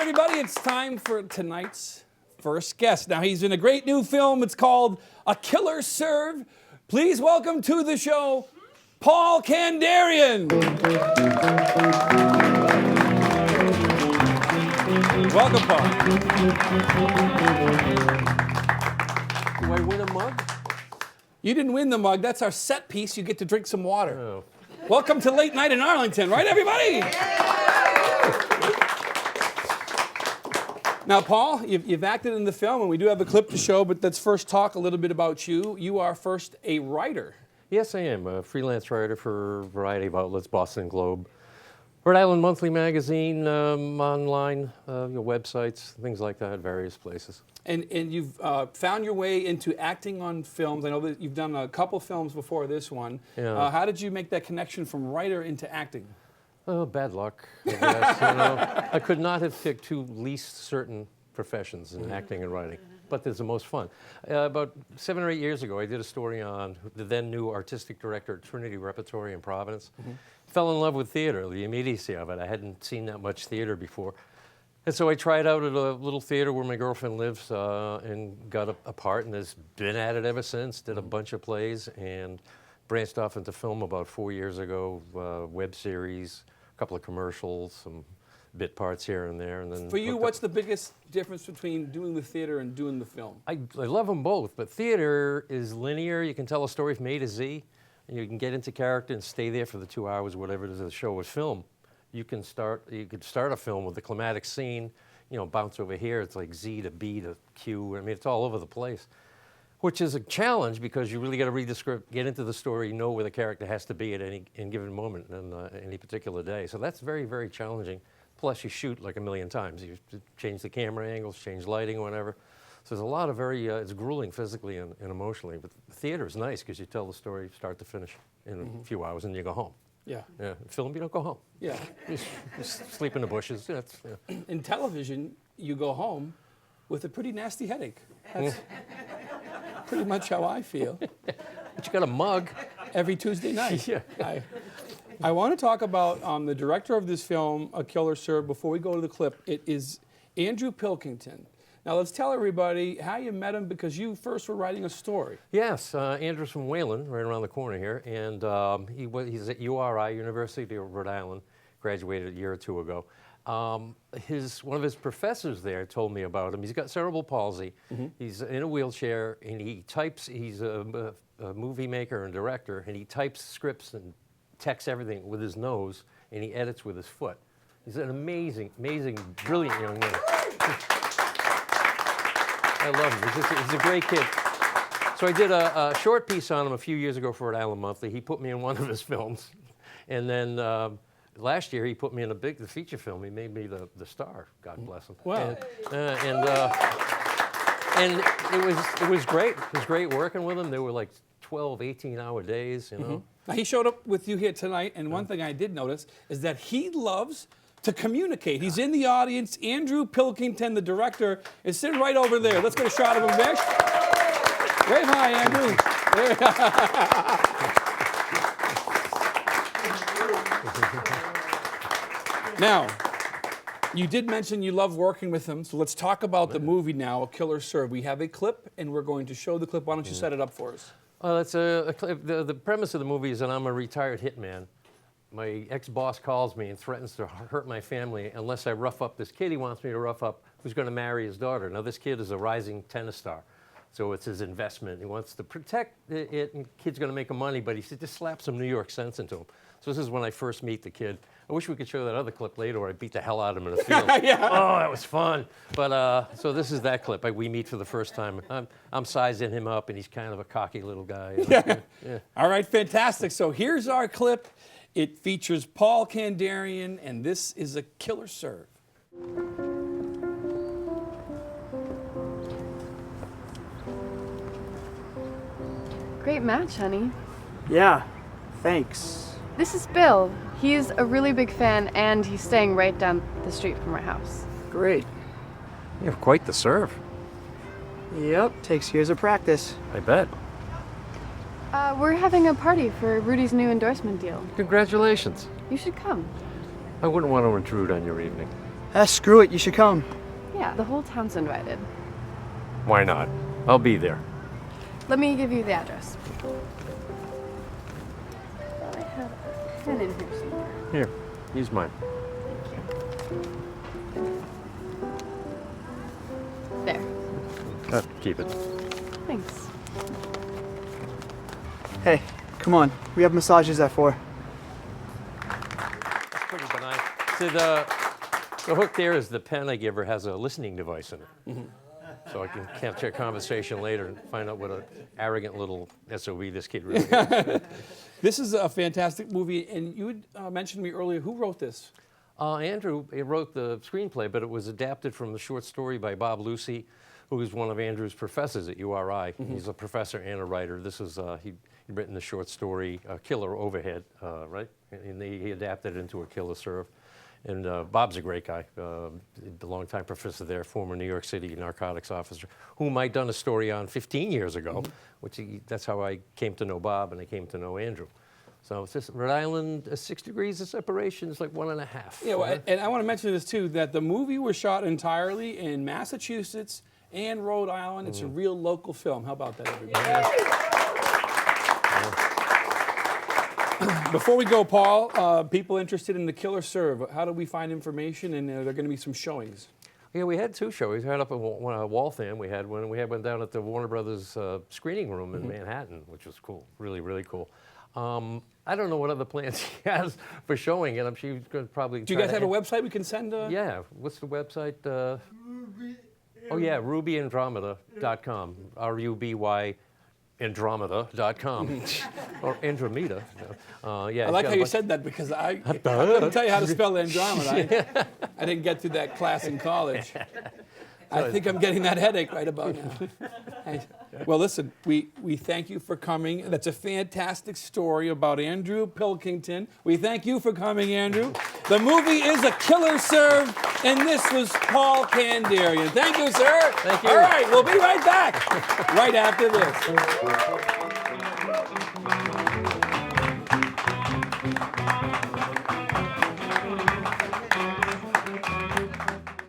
everybody, it's time for tonight's first guest. Now, he's in a great new film. It's called A Killer Serve. Please welcome to the show, Paul Kandarian. Welcome, Paul. Do I win a mug? You didn't win the mug. That's our set piece. You get to drink some water. Oh. Welcome to Late Night in Arlington, right, everybody? Now, Paul, you've acted in the film, and we do have a clip to show, but let's first talk a little bit about you. You are first a writer. Yes, I am. A freelance writer for a variety of outlets, Boston Globe, Rhode Island Monthly Magazine, online, websites, things like that, various places. And you've found your way into acting on films. I know that you've done a couple films before this one. Yeah. How did you make that connection from writer into acting? Oh, bad luck, I guess. I could not have picked two least certain professions in acting and writing, but there's the most fun. About 7 or 8 years ago, I did a story on the then new artistic director at Trinity Repertory in Providence. Fell in love with theater, the immediacy of it. I hadn't seen that much theater before. And so I tried out at a little theater where my girlfriend lives and got a part, and has been at it ever since. Did a bunch of plays and branched off into film about 4 years ago, web series, a couple of commercials, some bit parts here and there. And then For you, what's the biggest difference between doing the theater and doing the film? I love them both, but theater is linear. You can tell a story from A to Z, and you can get into character and stay there for the 2 hours, whatever it is of the show. With film, you could start a film with a climatic scene, bounce over here. It's like Z to B to Q. I mean, it's all over the place, which is a challenge because you really got to read the script, get into the story, know where the character has to be at any given moment and any particular day. So that's very, very challenging. Plus, you shoot like a million times. You change the camera angles, change lighting, whatever. So there's a lot of it's grueling physically and emotionally. But the theater is nice because you tell the story start to finish in a few hours and you go home. Yeah. Yeah. Film, you don't go home. Yeah. You sleep in the bushes. Yeah. In television, you go home with a pretty nasty headache. That's pretty much how I feel. But you got a mug. Every Tuesday night. Yeah. I want to talk about the director of this film, A Killer Serve. Before we go to the clip, it is Andrew Pilkington. Now let's tell everybody how you met him, because you first were writing a story. Yes, Andrew's from Wayland, right around the corner here, and he's at URI, University of Rhode Island, graduated a year or two ago. One of his professors there told me about him. He's got cerebral palsy. He's in a wheelchair, and he types. He's a movie maker and director, and he types scripts and texts everything with his nose, and he edits with his foot. He's an amazing, brilliant young man. I love him. He's a great kid. So I did a short piece on him a few years ago for Rhode Island Monthly. He put me in one of his films, and then last year he put me in the feature film. He made me the star. God bless him. Wow. And it was great. It was great working with him. They were like 12, 18-hour days. Now, he showed up with you here tonight, and one thing I did notice is that he loves to communicate. He's in the audience. Andrew Pilkington, the director, is sitting right over there. Let's get a shot of him, Vish. Wave hi, Andrew. Now, you did mention you love working with him, so let's talk about the movie now, A Killer Serve. We have a clip, and we're going to show the clip. Why don't you set it up for us? That's a clip. The premise of the movie is that I'm a retired hitman. My ex-boss calls me and threatens to hurt my family unless I rough up this kid he wants me to rough up, who's going to marry his daughter. Now, this kid is a rising tennis star, so it's his investment. He wants to protect it, and the kid's going to make him money, but he just slaps some New York sense into him. So this is when I first meet the kid. I wish we could show that other clip later where I beat the hell out of him in the field. Yeah. Oh, that was fun. But so this is that clip. We meet for the first time. I'm sizing him up, and he's kind of a cocky little guy. Yeah. All right, fantastic. So here's our clip. It features Paul Kandarian, and this is A Killer Serve. Great match, honey. Yeah, thanks. This is Bill. He's a really big fan, and he's staying right down the street from our house. Great. You have quite the serve. Yep, takes years of practice. I bet. We're having a party for Rudy's new endorsement deal. Congratulations. You should come. I wouldn't want to intrude on your evening. Screw it, you should come. Yeah, the whole town's invited. Why not? I'll be there. Let me give you the address. I have a pen in here somewhere. Here, use mine. There. Keep it. Thanks. Hey, come on. We have massages at 4. That's pretty benign. So the hook there is the pen I give her has a listening device in it. So I can capture a conversation later and find out what an arrogant little SOB this kid really is. This is a fantastic movie, and you had mentioned to me earlier, who wrote this? Andrew wrote the screenplay, but it was adapted from the short story by Bob Lucy, who is one of Andrew's professors at URI. He's a professor and a writer. This is, he'd written the short story, Killer Overhead, right? And he adapted it into A Killer Serve. And Bob's a great guy, the longtime professor there, former New York City narcotics officer, whom I'd done a story on 15 years ago, that's how I came to know Bob and I came to know Andrew. So it's just Rhode Island, 6 degrees of separation is like 1.5. Yeah, well, and I want to mention this too, that the movie was shot entirely in Massachusetts and Rhode Island. It's a real local film. How about that, everybody? Before we go, Paul, people interested in The Killer Serve, how do we find information, and are there going to be some showings? Yeah, we had 2 shows. We had up in Waltham. We had one down at the Warner Brothers screening room in Manhattan, which was cool, really, really cool. I don't know what other plans he has for showing it. I'm sure he's going to probably. Do you guys have a website we can send? Yeah. What's the website? Oh yeah, rubyandromeda.com. RUBY Andromeda.com or Andromeda. Yeah, I like how you said that because I couldn't tell you how to spell Andromeda. I didn't get through that class in college. I think I'm getting that headache right about now. Well, listen, we thank you for coming. That's a fantastic story about Andrew Pilkington. We thank you for coming, Andrew. The movie is A Killer Serve, and this was Paul Kandarian. Thank you, sir. Thank you. All right, we'll be right back right after this.